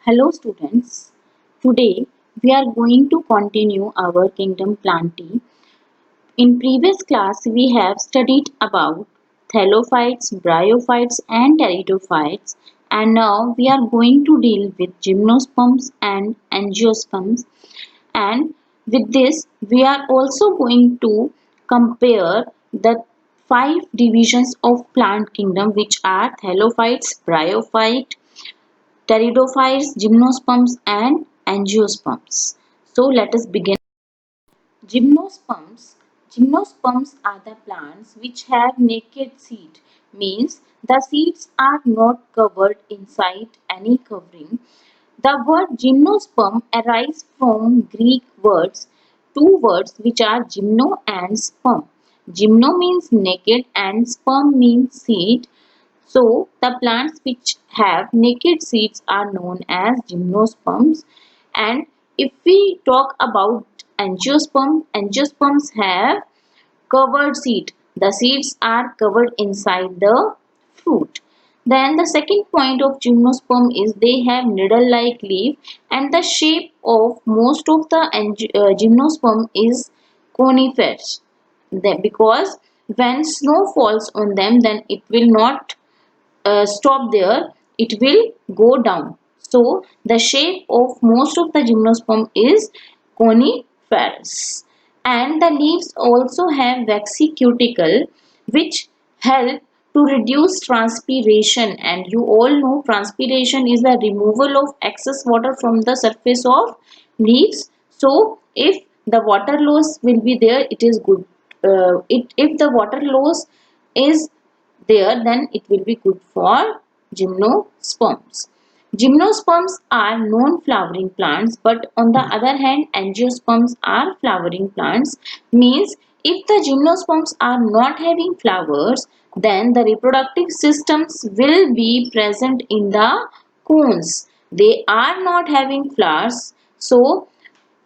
Hello students, today we are going to continue our kingdom Plantae. In previous class we have studied about thallophytes, bryophytes and pteridophytes, and now we are going to deal with gymnosperms and angiosperms, and with this we are also going to compare the five divisions of plant kingdom, which are thallophytes, bryophyte, pteridophytes, gymnosperms and angiosperms. So let us begin. Gymnosperms. Gymnosperms are the plants which have naked seed, means the seeds are not covered inside any covering. The word gymnosperm arises from Greek words, two words which are gymno and sperm. Gymno means naked and sperm means seed. So, the plants which have naked seeds are known as gymnosperms. And if we talk about angiosperm, angiosperms have covered seed. The seeds are covered inside the fruit. Then the second point of gymnosperm is they have needle-like leaf, and the shape of most of the gymnosperm is coniferous. Because when snow falls on them, then it will not stop there, it will go down. So the shape of most of the gymnosperm is coniferous, and the leaves also have waxy cuticle which help to reduce transpiration, and you all know transpiration is the removal of excess water from the surface of leaves. So if the water loss will be there, it is good. If the water loss is there, then it will be good for gymnosperms. Gymnosperms are non-flowering plants, but on the other hand, angiosperms are flowering plants. Means if the gymnosperms are not having flowers, then the reproductive systems will be present in the cones. They are not having flowers, so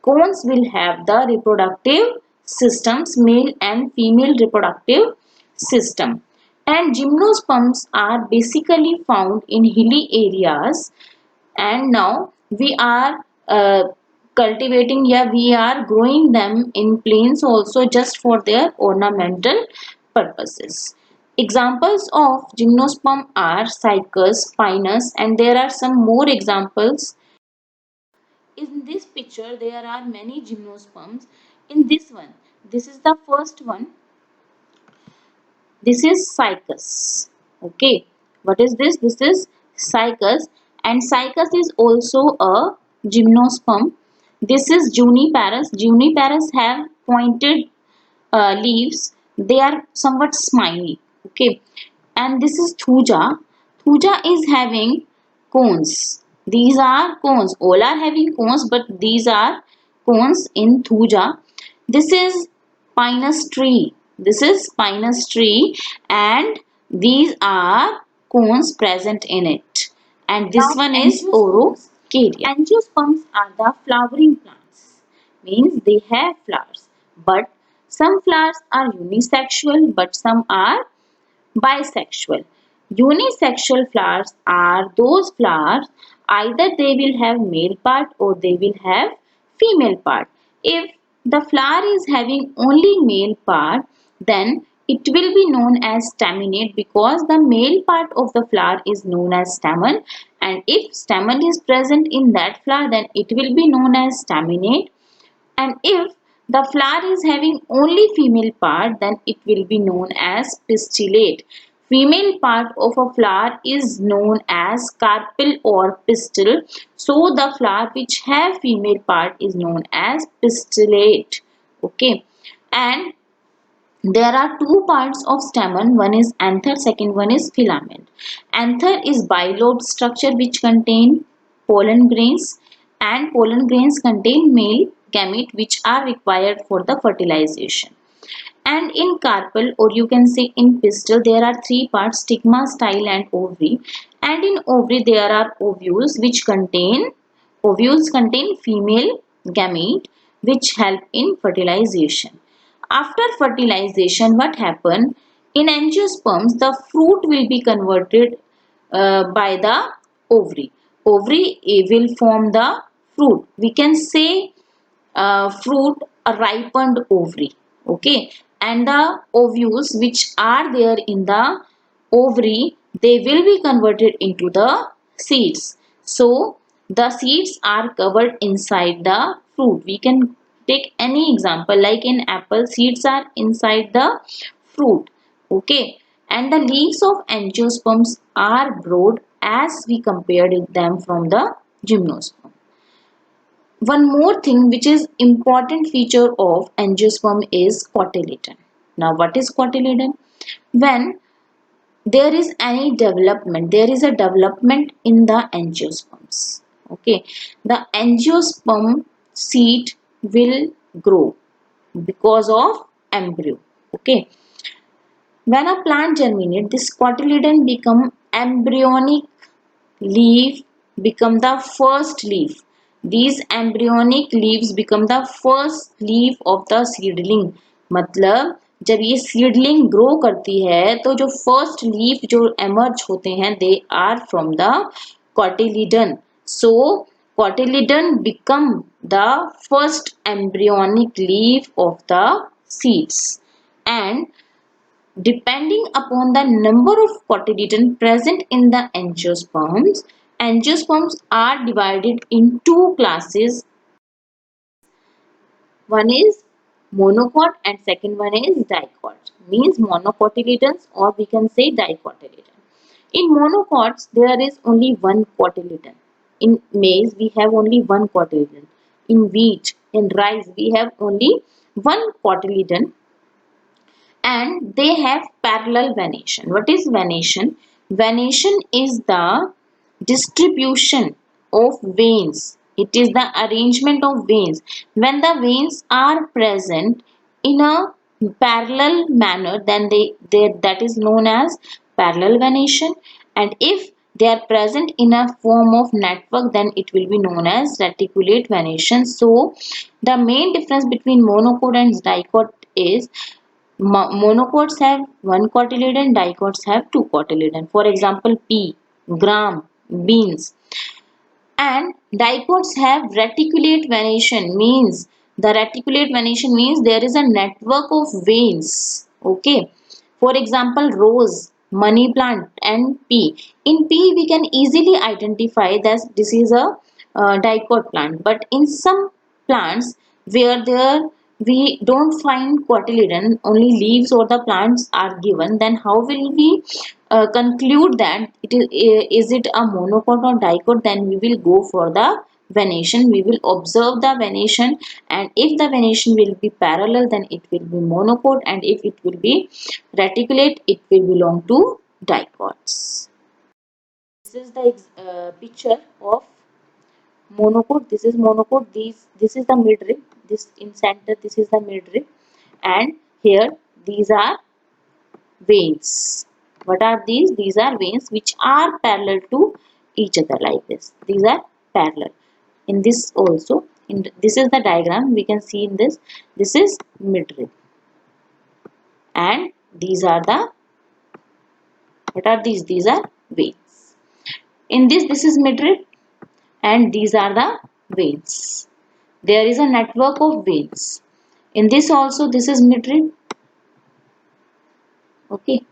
cones will have the reproductive systems, male and female reproductive system. And gymnosperms are basically found in hilly areas, and now we are cultivating, yeah, we are growing them in plains also just for their ornamental purposes. Examples of gymnosperm are cycas, pinus, and there are some more examples. In this picture there are many gymnosperms. In this one, this is the first one, this is cycas. Okay, what is this? This is cycas, and cycas is also a gymnosperm. This is juniperus. Juniperus have pointed leaves, they are somewhat smiley. Okay, and this is thuja. Thuja is having cones. These are cones. All are having cones, but these are cones in thuja. This is pinus tree. This is pinus tree, and these are cones present in it. And this one is orocaria. Angiosperms are the flowering plants, means they have flowers, but some flowers are unisexual, but some are bisexual. Unisexual flowers are those flowers either they will have male part or they will have female part. If the flower is having only male part, then it will be known as staminate, because the male part of the flower is known as stamen, and if stamen is present in that flower, then it will be known as staminate. And if the flower is having only female part, then it will be known as pistillate. Female part of a flower is known as carpel or pistil. So the flower which have female part is known as pistillate. Okay, and there are two parts of stamen. One is anther, second one is filament. Anther is bilobed structure which contain pollen grains, and pollen grains contain male gamete which are required for the fertilization. And in carpel, or you can say in pistil, there are three parts: stigma, style and ovary. And in ovary there are ovules which contain female gamete which help in fertilization. After fertilization, what happen? In angiosperms, the fruit will be converted by the ovary. ovary will form the fruit. We can say fruit a ripened ovary. Okay, and the ovules which are there in the ovary, they will be converted into the seeds. So the seeds are covered inside the fruit. We can take any example, like in apple, seeds are inside the fruit. Okay, and the leaves of angiosperms are broad as we compared them from the gymnosperm. One more thing which is important feature of angiosperm is cotyledon. Now what is cotyledon? When there is any development, there is a development in the angiosperms. Okay, the angiosperm seed will grow because of embryo. Okay, when a plant germinates, this cotyledon become embryonic leaf, become the first leaf. These embryonic leaves become the first leaf of the seedling. मतलब जब ये seedling grow करती है तो जो first leaf जो emerge होते हैं, they are from the cotyledon. So cotyledon become the first embryonic leaf of the seeds, and depending upon the number of cotyledon present in the angiosperms, angiosperms are divided in two classes. One is monocot and second one is dicot. Means monocotyledons, or we can say dicotyledon. In monocots, there is only one cotyledon. In maize, we have only one cotyledon. In wheat, in rice, we have only one cotyledon, and they have parallel venation. What is venation? Venation is the distribution of veins. It is the arrangement of veins. When the veins are present in a parallel manner, then that is known as parallel venation. And if they are present in a form of network, then it will be known as reticulate venation. So the main difference between monocot and dicot is monocots have one cotyledon, dicots have two cotyledon. For example, pea, gram, beans. And dicots have reticulate venation, means the reticulate venation means there is a network of veins. Okay. For example, rose, money plant and pea. In pea, we can easily identify that this is a dicot plant. But in some plants where there we don't find cotyledon, only leaves or the plants are given, then how will we conclude that is it a monocot or dicot? Then we will go for the venation. We will observe the venation, and if the venation will be parallel, then it will be monocot, and if it will be reticulate, it will belong to dicots. This is the picture of monocot. This is monocot. This is the midrib. This in center, this is the midrib, and here these are veins. What are these? These are veins which are parallel to each other like this. These are parallel. In this also, this is the diagram we can see in this. This is midrib, and these are the, what are these? These are veins. In this is midrib, and these are the veins. There is a network of veins. In this also, this is midrib. Okay.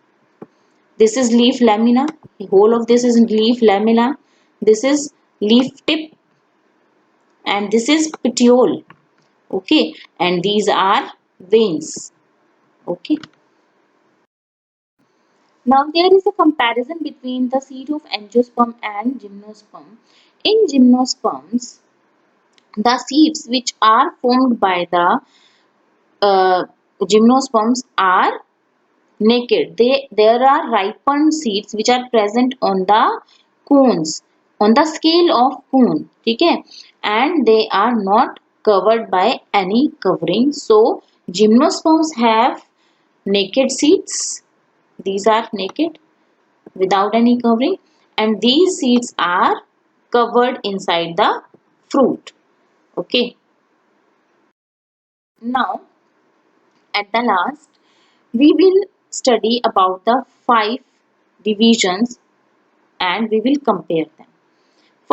This is leaf lamina. The whole of this is leaf lamina. This is leaf tip, and this is petiole. Okay, and these are veins. Okay. Now there is a comparison between the seed of angiosperm and gymnosperm. In gymnosperms, the seeds which are formed by the gymnosperms are naked. There are ripened seeds which are present on the cones, on the scale of cone. Okay, and they are not covered by any covering. So gymnosperms have naked seeds. These are naked without any covering, and these seeds are covered inside the fruit. Okay, now at the last we will study about the 5 divisions and we will compare them.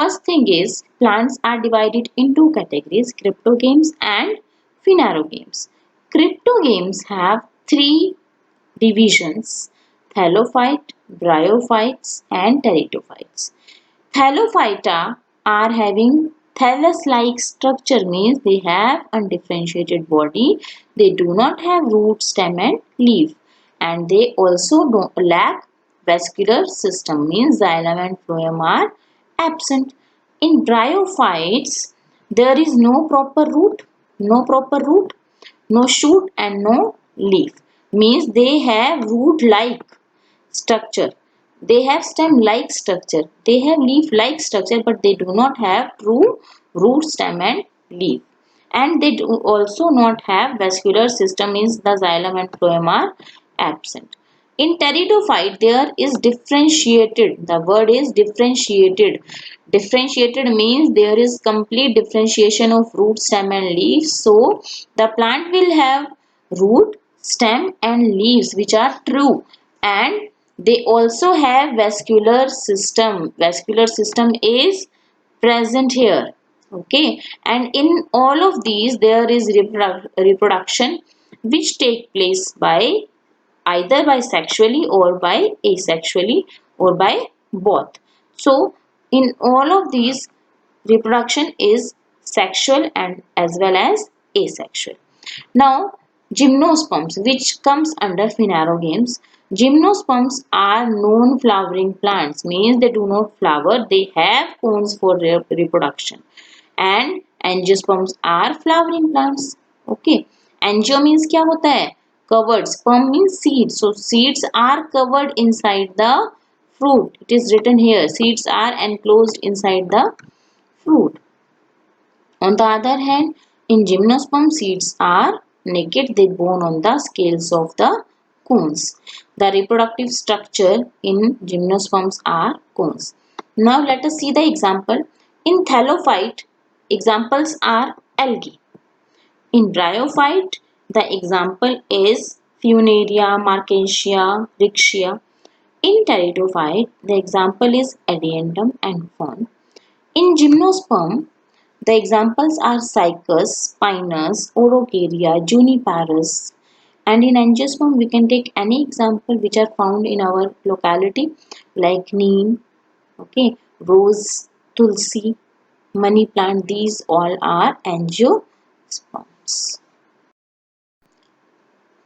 First thing is plants are divided into categories: crypto games and Finaro games. Crypto games have three divisions: thallophyte, bryophytes and pteridophytes. Thallophyta are having thallus-like structure, means they have undifferentiated body, they do not have root, stem and leaf, and they also don't lack vascular system, means xylem and phloem are absent. In bryophytes, there is no proper root, no shoot and no leaf, means they have root-like structure. They have stem-like structure. They have leaf-like structure, but they do not have true root, stem, and leaf. And they do also not have vascular system, means the xylem and phloem are absent. In pteridophyte, there is differentiated. The word is differentiated. Differentiated means there is complete differentiation of root, stem, and leaves. So the plant will have root, stem, and leaves which are true, and they also have vascular system. Vascular system is present here. Okay, and in all of these there is reproduction which take place by either by sexually or by asexually or by both. So in all of these, reproduction is sexual and as well as asexual. Now, gymnosperms, which comes under Finaro games. Gymnosperms are non-flowering plants, means they do not flower, they have cones for reproduction. And angiosperms are flowering plants. Okay. Angio means क्या होता है? Covered. Sperm means seeds. So seeds are covered inside the fruit. It is written here. Seeds are enclosed inside the fruit. On the other hand, in gymnosperm, seeds are naked, they borne on the scales of the cones. The reproductive structure in gymnosperms are cones. Now let us see the example. In thallophyte, examples are algae. In bryophyte, the example is Funaria, Marchantia, Rixia. In pteridophyte, the example is Adiantum and Fawn. In gymnosperm, the examples are Cycas, Pinus, Orocaria, Juniperus. And in angiosperm, we can take any example which are found in our locality like neem, okay, rose, tulsi, money plant. These all are angiosperms.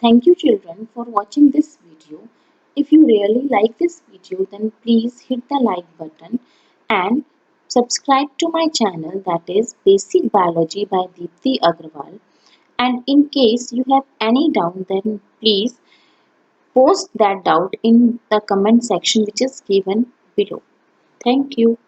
Thank you children for watching this video. If you really like this video, then please hit the like button and subscribe to my channel, that is Basic Biology by Deepti Agrawal. And in case you have any doubt, then please post that doubt in the comment section which is given below. Thank you.